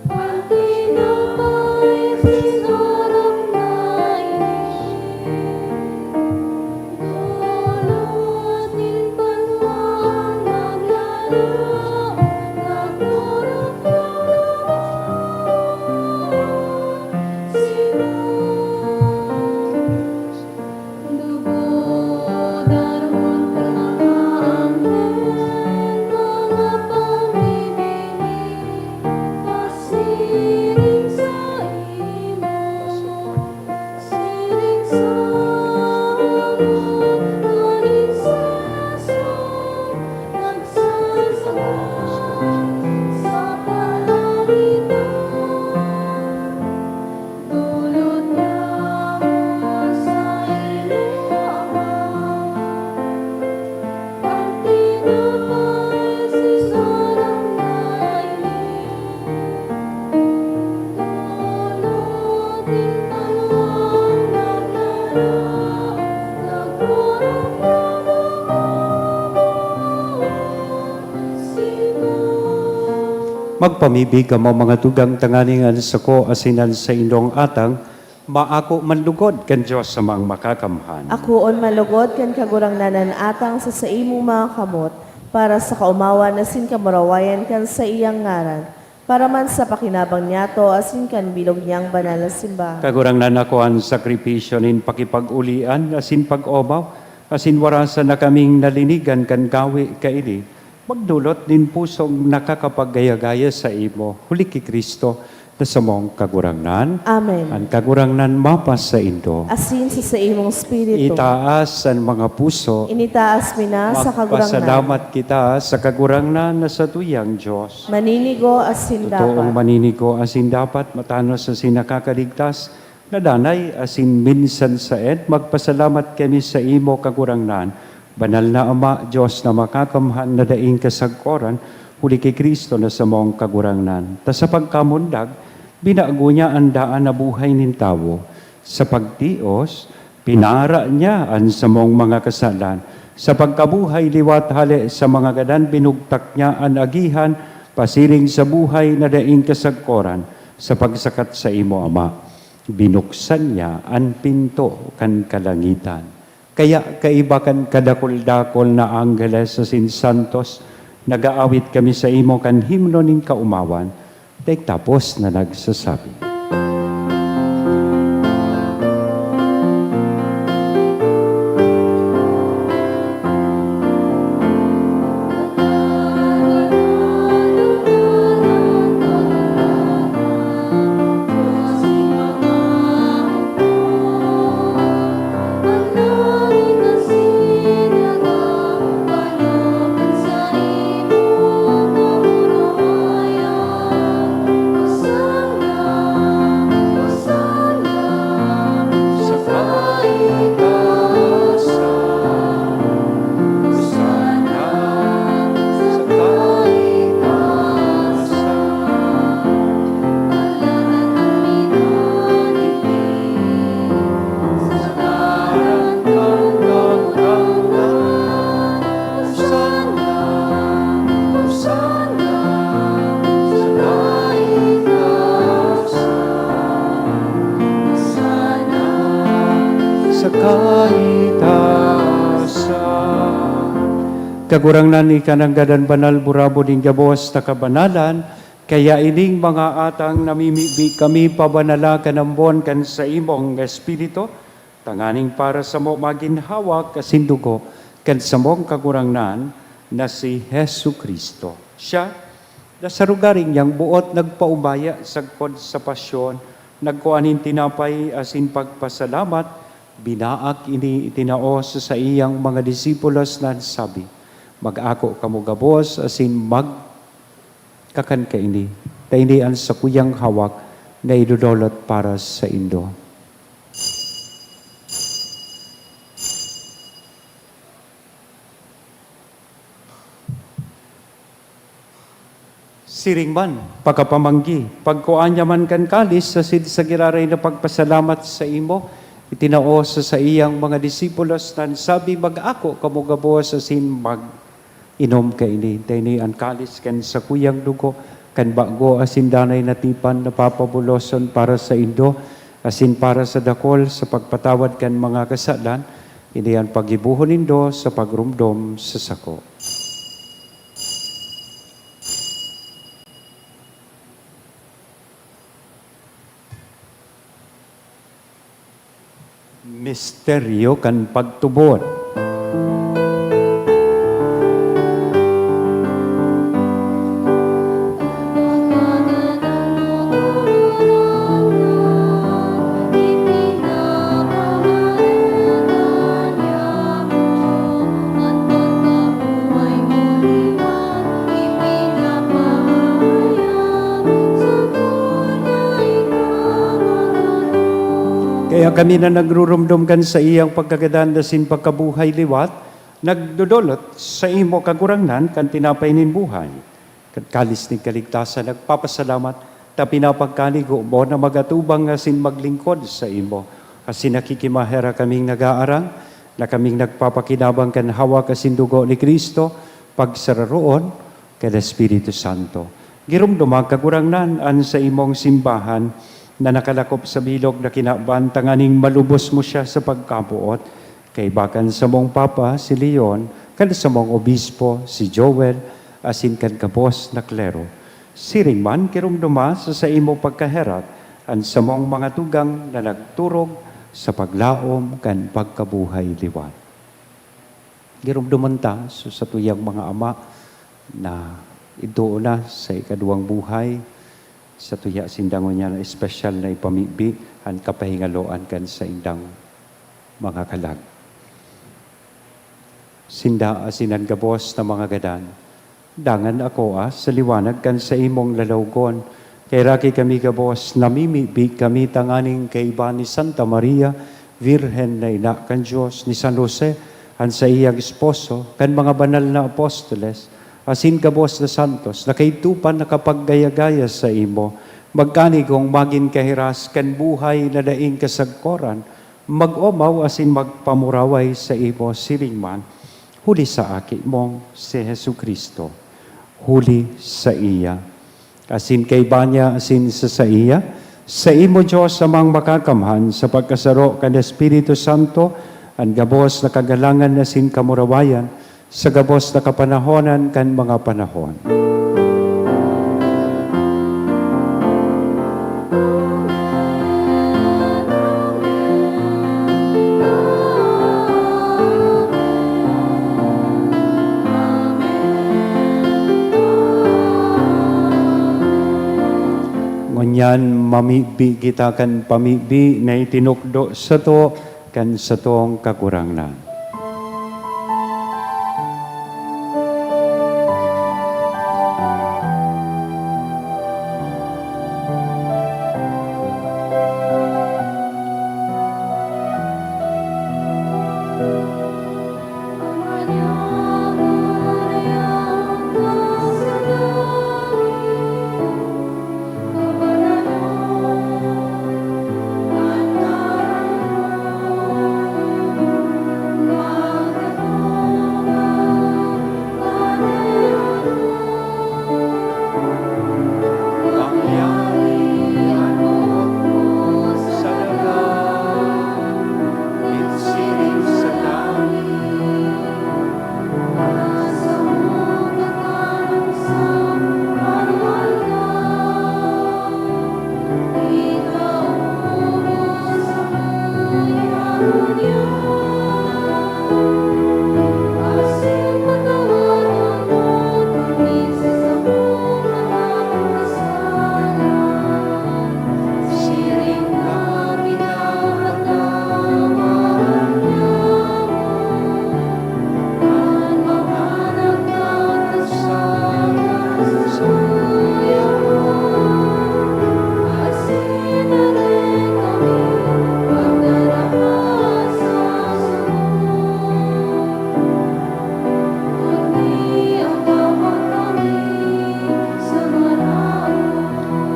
pati na may sinurong na dulot din panwang naglaro, nagmurot Dulot niya mo sa imo, Ama, pati na may sinurong na dulot din panwang naglaro, nagmurot Magpamibig ka mo mga tugang tanganingan sa ko asinan sa indong atang, maako manlugod kan Diyos sa mga makakamhan. Akuon malugod kan kagurangnanan atang sa imong mga kamot, para sa kaumawan na sin kamurawayan kan sa iyang ngaran, para man sa pakinabang niya to asin kan bilog niyang banal na simbahan. Kagurangnan ako ang sakripisyo nin pakipag-ulian, asin pag-obaw, asin warasan na kaming nalinigan kan gawi kaili. Magdulot din pusong nakakapagaya-gaya sa imo, huli ki Kristo, na sa mong kagurangnan. Amen. Ang kagurangnan mapas sa indo. Asin sa imong spirito. Itaas ang mga puso. Initaas mina sa kagurangnan. Magpasalamat kita sa kagurangnan na sa tuyang Diyos. Maninigo asin Totoong dapat. maninigo asin dapat matanos sa sinakakaligtas na danay asin minsan sa magpasalamat kami sa imo kagurangnan. Banal na Ama, Diyos na makakamhan na daing kasagkoran, huli kay Kristo na sa mong kagurangnan. Ta sa pagkamundag, binago niya ang daan na buhay nin tao. Sa pagtios, pinara niya ang sa mong mga kasalan. Sa pagkabuhay liwat hali sa mga gadan, binugtak niya ang agihan, pasiring sa buhay na daing kasagkoran. Sa pagsakat sa imo, Ama, binuksan niya ang pinto kan kalangitan. Kaya kaibakan kadakol-dakol na anggeles sa sinsantos, nagaawit kami sa imo kan himno ning kaumawan, dahil tapos na nagsasabi. Kagurangnan ni kananggadan banal burabo din gabos na kabanalan, kaya ining mga atang namimibi kami pabanala kanambon kan sa imong espiritu, tanganing para sa mo maginhawak kasindugo kan sa mong kagurangnan na si Hesu Kristo. Siya, na sa rugaring niyang buot nagpaubaya sagpod sa pasyon, nagkuanin tinapay asin pagpasalamat, binaak ini itinaos sa iyang mga disipulos na sabi, mag-ako kamo gabos asin magkakan ka ini. Tainian sa kuyang hawak na idudolot para sa indo. Siringman, pagkapamanggi, pagkuanya man kan kalis sa giraray na pagpasalamat sa imo, itinaos sa iyang mga disipulos na sabi, mag-ako kamo gabos asin inom ka ini, tayo ang kalis kan sa kuyang dugo, kan bago asin danay natipan na papabuloson para sa indo, asin para sa dakol, sa pagpatawad kan mga kasalan, ini ang pagibuhon indo sa pagrumdom sa sako. Misteryo kan pagtubod. Kaya kami na nagrurumdumkan sa iyang pagkagadandasin pagkabuhay liwat, nagdudulot sa imo kagurangnan kan tinapay nin buhay. Kalis ni kaligtasan, nagpapasalamat, ta pinapagkaligo mo na magatubang asin maglingkod sa imo. Asin nakikimahera kaming nag-aarang, na kaming nagpapakinabang kan hawak asin dugo ni Kristo, pagsararoon kay Espiritu Santo. Girumdumag kagurangnan an sa imong simbahan, na nakalakop sa bilog na kinabantanganing malubos mo siya sa pagkabuot, kay bakan sa mong Papa, si Leon, kan sa mong Obispo, si Joel, asin kan kapos na klero. Siring man, kirumduma sa imo pagkaherat, an sa mong mga tugang na nagturog sa paglaom kan pagkabuhay liwan. Girumduman ta sa tuyang mga ama na ito na sa ikaduwang buhay, Sa tuya sindangon niya na espesyal na ipamibi ang kapahingaloan kan sa indang mga kalag. Sinda asinan gabos na mga gadan. Dangan ako sa liwanag kan sa imong lalawgon. Kay raki kami gabos, namimibi kami tanganing kay iba ni Santa Maria, Virhen na ina kan Diyos, ni San Jose, ang sa iyang esposo, kan mga banal na apostoles, asin gabos na santos, na kay tupan nakapaggaya-gaya sa imo, magkani kong magin kahiras, kan buhay na daing kasagkoran, mag-omaw asin magpamuraway sa imo silingman, huli sa aki mong si Jesu Kristo, huli sa iya. Asin kay banya, asin sa iya, sa imo Diyos amang makakamhan sa pagkasaro kan Espiritu Santo, ang gabos na kagalangan asin kamurawayan, sa gabos na kapanahonan kan mga panahon. Ngunyan mamibi kita kan pamibi na itinukdo sa to kan sa tong kakurangnan.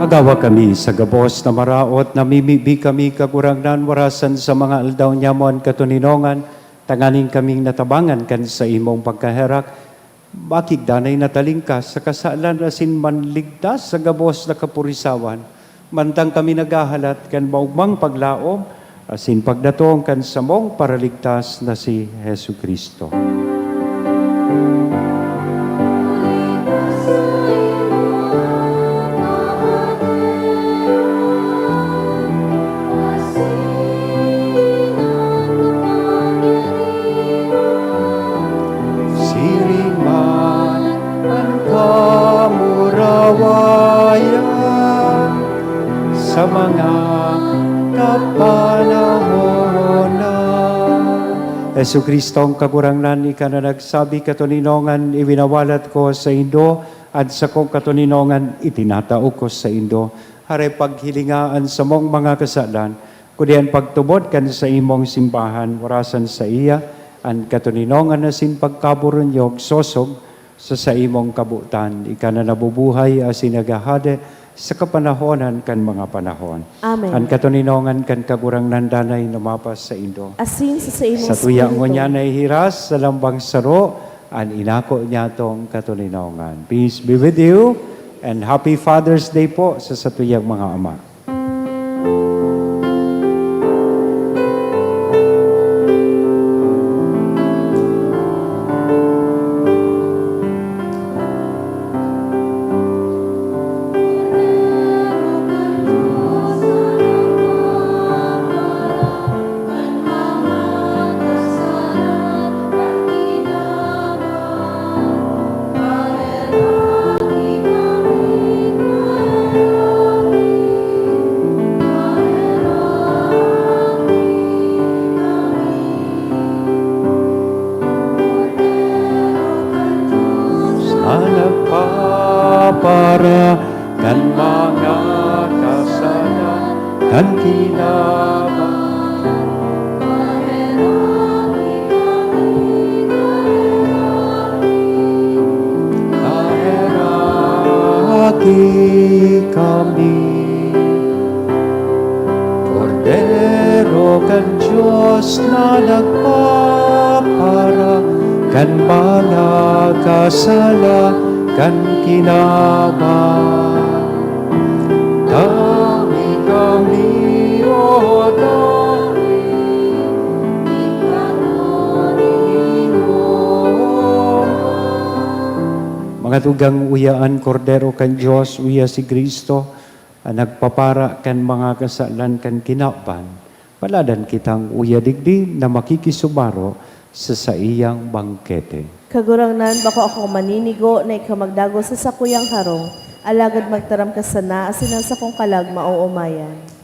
Agawa kami sa gabos na maraot, namimibi kami kagurangnan warasan sa mga aldaw nyamon katuninongan, tanganing kaming natabangan kan sa imong pagkaherak, bakit danay natalingkas sa kasalan asin manligtas sa gabos na kapurisawan, mantang kami nagahalat kan maugmang paglaom, asin pagdatong kan samong paraligtas na si Jesu Kristo. Sa mga kapanahonan. Yesu Kristo ang kagurangnan, ika na nagsabi katuninongan, iwinawalat ko sa Indo, at sa kong katuninongan, itinatao ko sa Indo. Hare paghilingaan sa mong mga kasalan, kudian pagtubod kan sa imong simbahan, warasan sa iya, ang katuninongan na sin pagkaburunyog, sosog, sa imong kabutan, ika na nabubuhay asin nagahade, sa kapanahonan kan mga panahon. Amen. Ang katuninongan kan kagurang nandanay lumapas sa Indo. Asin sa imong Sa tuya espiritu. mo niya na ihiras sa lambang saro, an inako niya tong katuninongan. Peace be with you, and happy Father's Day po sa satuyang mga ama. kan kinabang. Kaheraki kami, Kordero kan Diyos na nagpapara, kan malakasala, kan kinabang. Dami kami, O Dami, mga tugang uyaan, Kordero kan Diyos, uya si Kristo, ang nagpapara kan mga kasalan kan kinaban. Paladan kitang uya digdi na makikisubaro sa iyang bangkete. Kagurangnan, bako ako maninigo na ikamagdago sa sakuyang harong, alagad magtaram ka sana, asinan sa kong kalag mauumayan.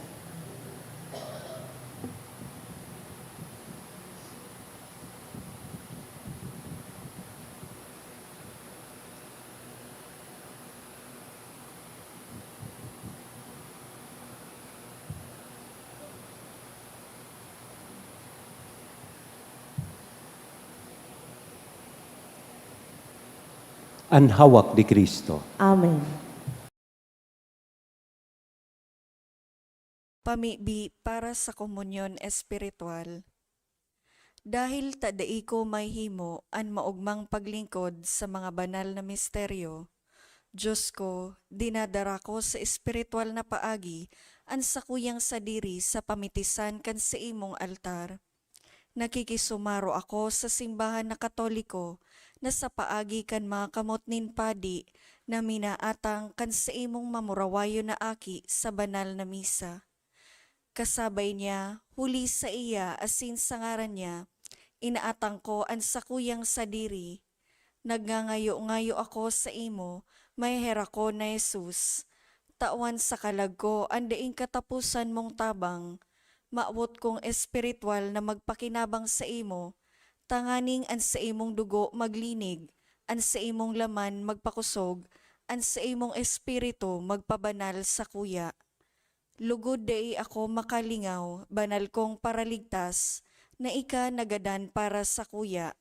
Ang hawak ni Kristo. Amen. Pamibi para sa komunyon espiritual. Dahil tadai ko may himo an maugmang paglingkod sa mga banal na misteryo, Diyos ko, dinadara ko sa espiritual na paagi an sakuyang sadiri sa pamitisan kan sa imong altar. Nakikisumaro ako sa simbahan na Katoliko na sa paagi kan mga kamot nin padi na minaatang kan sa imong mamurawayo na aki sa banal na misa. Kasabay niya, huli sa iya asin sa ngaran niya, inaatang ko ang sakuyang sadiri. Nagngangayo-ngayo ako sa imo, may hera ko na Jesus. Tawan sa kalag ko, andaing katapusan mong tabang. Maawot kong espiritual na magpakinabang sa imo, tanganing an sa imong dugo maglinig, an sa imong laman magpakusog, an sa imong espiritu magpabanal sa kuya. Lugod dai ako makalingaw, banal kong paraligtas, na ika nagadan para sa kuya.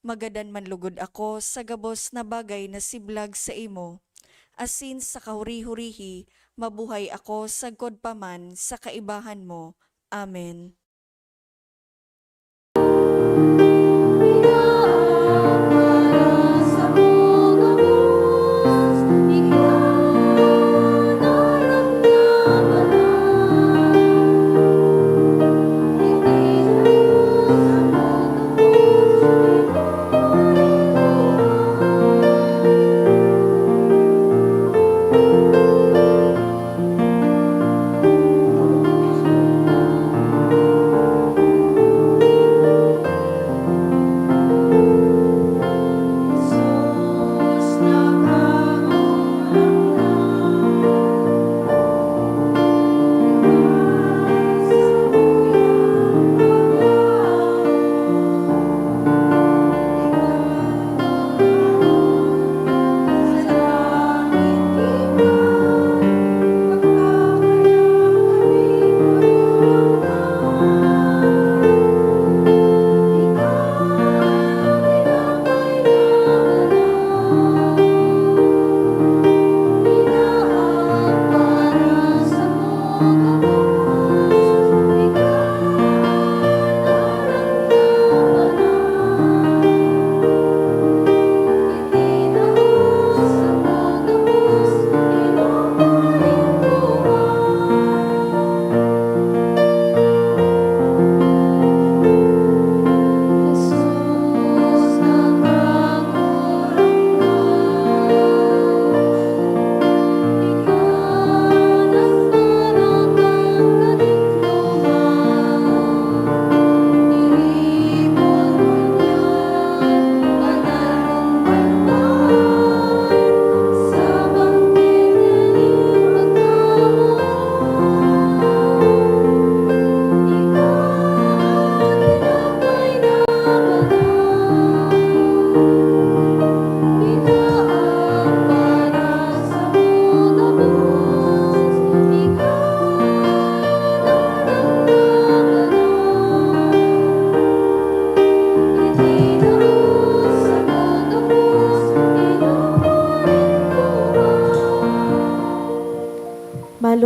Magadan man lugod ako sa gabos na bagay na siblag sa imo. Asin sa kahuri-hurihi, mabuhay ako sagkod paman sa kaibahan mo. Amen.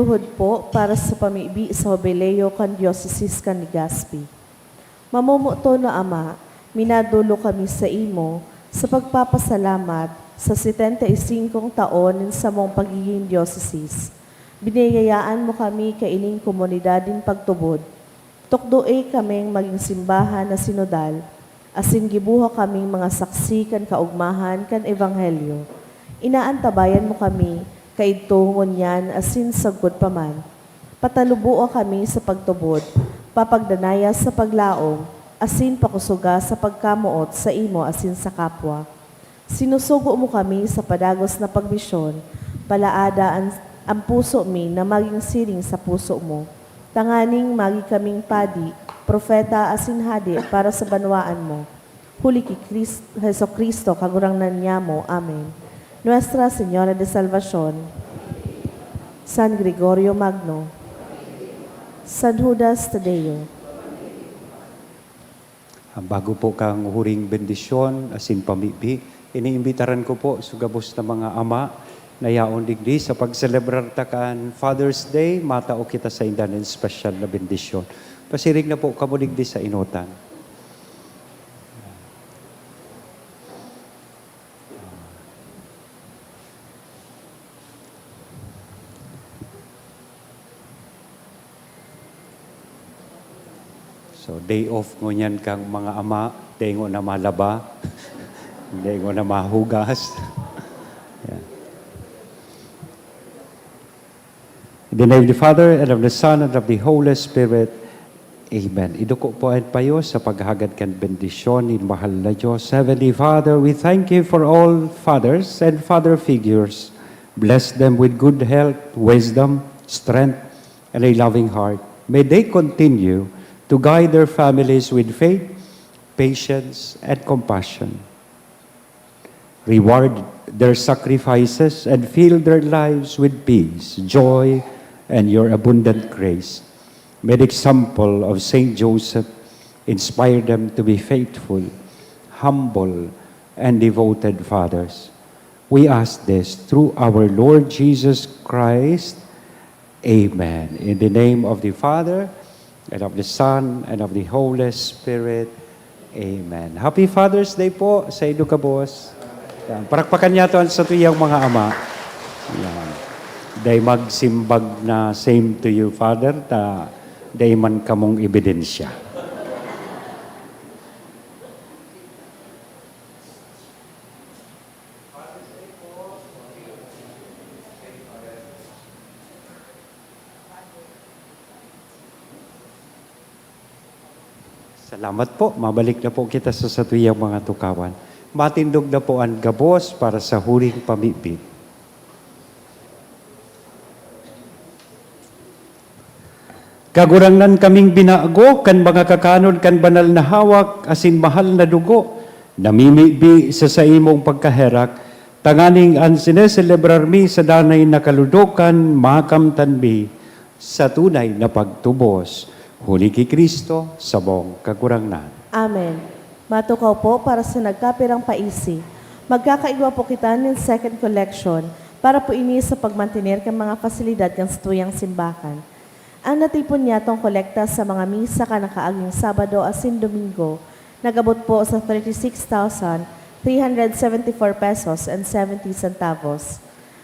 Maluhod po para sa pamibi sa Jubileo kan Diocese kan Legazpi. Mamumuto na Ama, minadulo kami sa imo sa pagpapasalamat sa 75 taon sa mong pagiging diocese. Biniyayaan mo kami kaining komunidadin pagtubod. Tukdoe kaming maging simbahan na sinodal, asin gibuha kaming mga saksi kan kaugmahan kan ebanghelyo. Inaantabayan mo kami kaidtungon yan asin sagkod paman. Patalubuo kami sa pagtubod, papagdanaya sa paglaom, asin pakusuga sa pagkamuot sa imo asin sa kapwa. Sinusugo mo kami sa padagos na pagmisyon, palaada ang puso mi na maging siring sa puso mo. Tanganing magi kaming padi, propeta asin hadi para sa banwaan mo. Huli ki Heso Kristo kagurangnan niya mo. Amen. Nuestra Señora de Salvación, San Gregorio Magno, San Judas Tadeo. Bago po kang huring bendisyon, asin pamibi, iniimbitaran ko po sugabos na mga ama na yaon digdi sa pagselebrar takan Father's Day, matao kita sa indanan special na bendisyon. Pasirig na po kamo digdi sa inutan. So, day off ngunyan kang mga ama, day ngo na malaba, day ngo na mahugas. Yeah. In the name of the Father, and of the Son, and of the Holy Spirit, Amen. Iduko po at payo sa paghagad kan bendisyon in mahal na Diyos. Heavenly Father, we thank you for all fathers and father figures. Bless them with good health, wisdom, strength, and a loving heart. May they continue to guide their families with faith, patience, and compassion. Reward their sacrifices and fill their lives with peace, joy, and your abundant grace. May the example of Saint Joseph inspire them to be faithful, humble, and devoted fathers. We ask this through our Lord Jesus Christ. Amen. In the name of the Father, and of the Son, and of the Holy Spirit. Amen. Happy Father's Day po sa inyo kabos. Yan. Parakpakan niya to sa tuyang mga ama. Yan. Day magsimbag na same to you, Father, ta day man kamong ebidensya. Salamat po. Mabalik na po kita sa satuyang mga tukawan. Matindog na po ang gabos para sa huling pamipit. Kagurangnan kaming binago, kan mga kakanon, kan banal na hawak, asin mahal na dugo, namimibi sa imong pagkaherak, tanganing ang sineselebrar mi sa danay na kaludokan, makamtan mi sa tunay na pagtubos. Huli ki Kristo, sabong kagurangnan. Amen. Matukaw po para sa nagkapirang paisi. Magkakaigwa po kita ng second collection para po ini sa pagmantinir ng mga fasilidad ng tuyang simbakan. Ang natipon niya tong kolekta sa mga misa ka nakaaging Sabado asin Domingo, nagabot po sa 36,374 pesos and 70 centavos.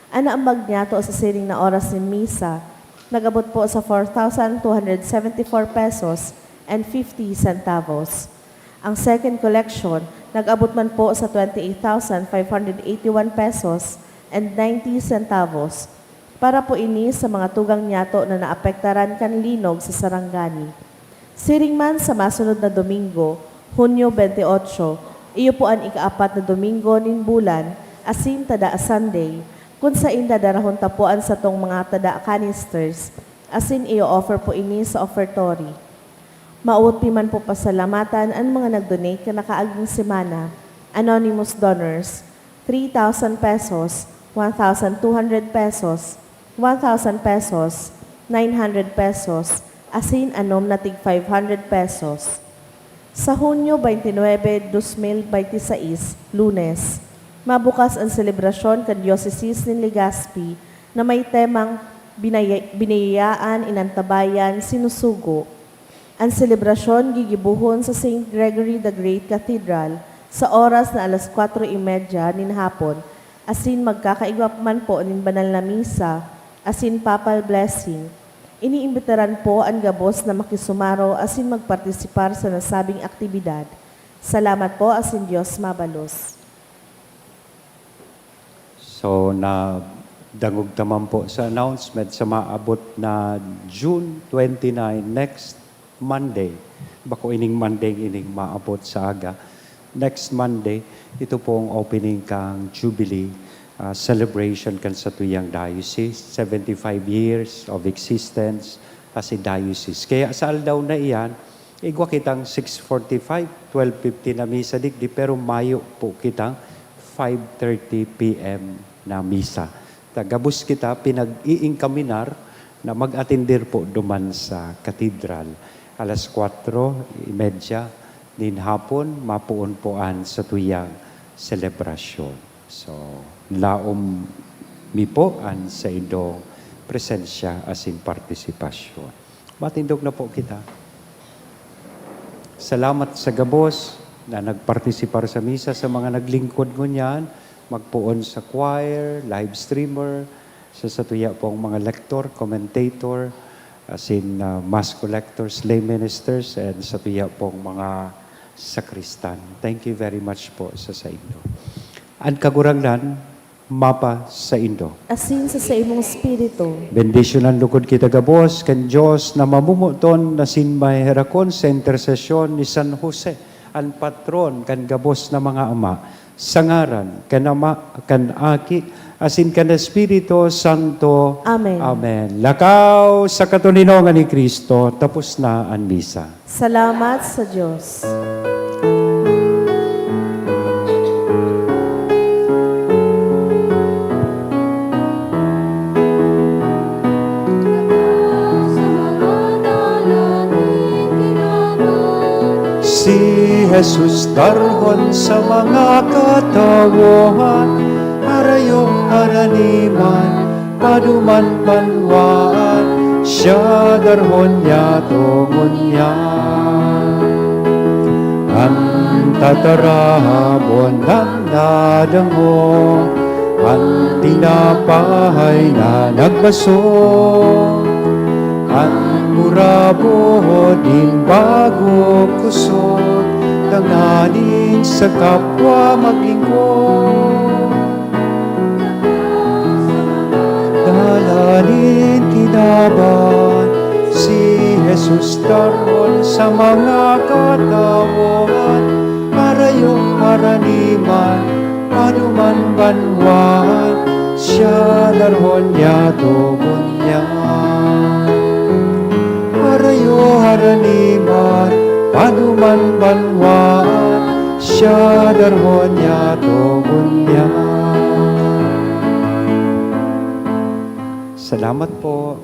Ang naambag niya to sa siring na oras ng misa, nagabot po sa 4,274 pesos and 50 centavos. Ang second collection, nag-abot man po sa 28,581 pesos and 90 centavos para po ini sa mga tugang nyato na naapektaran kan linog sa Sarangani. Siring man sa masunod na Domingo, Hunyo 28, iyo po ang ikaapat na Domingo nin bulan, asin tada a Sunday, kung sa inda darahon tapuan sa tong mga tada canisters, asin iyo offer po ini sa offertory. Mauti man po pasalamatan ang mga nag-donate ka nakaaging semana, anonymous donors, 3,000 pesos, 1,200 pesos, 1,000 pesos, 900 pesos, asin anom na tig 500 pesos. Sa Hunyo 29, 2026, Lunes, mabukas ang selebrasyon kan Diocese ng Legazpi na may temang binayaan, inantabayan, sinusugo. Ang selebrasyon gigibuhon sa St. Gregory the Great Cathedral sa oras na alas 4:30 nin hapon, asin magkakaigwap man po nin banal na misa, asin papal blessing. Iniimbitaran po ang gabos na makisumaro asin magpartisipar sa nasabing aktibidad. Salamat po, asin Diyos mabalos. So, na dangog taman po sa announcement sa maabot na June 29, next Monday. Bako ining Monday, ining maabot sa aga. Next Monday, ito pong opening kang Jubilee celebration kan sa tuyang diocese. 75 years of existence as a diocese. Kaya sa aldaw na iyan, igwa kitang 6:45, 12:50 na misa digdi, pero mayo po kitang 5:30 p.m. na misa. Tagabus kita, pinag-iingkaminar na mag-atindir po duman sa katedral. Alas 4:30 din hapon, mapuon poan sa tuyang selebrasyon. So, laom mi po an sa idong presensya asin partisipasyon. Matindog na po kita. Salamat sa gabos na nagpartisipar sa misa, sa mga naglingkod ngunyan, magpuon sa choir, live streamer, sa satuya pong mga lektor, commentator, as in mass collectors, lay ministers, and satuya pong mga sakristan. Thank you very much po sa Indo. Ang kagurangnan, mapa sa Indo. Asin sa imong spirito, Bendisyonan lukod kita gabos, kan Diyos na mamumuton na sinmay herakon sa intersesyon ni San Jose, ang patron kan gabos na mga ama, sangaran, kan ama, kan aki, asin kan Espiritu Santo. Amen. Amen. Lakaw sa katuninongan ni Kristo, tapos na ang misa. salamat sa Diyos. Sa mga dalangin kinarang, Si Jesus darhon sa mga katawuhan, arayong araniman, paduman banwaan, siya darhon niya tungon niya. Ang tatarabon ng nadango, ang tinapahay na nagbaso, ang murabo din bago kusot, tanganin sa kapwa maglingkod. Dalanin kinaban, si Jesus daron sa mga katawan, arayong araniman, panuman banwan, siya daron niya tugon niya. Arayo haraniman, panuman banwan, siya daron niya tugon niya. Salamat po.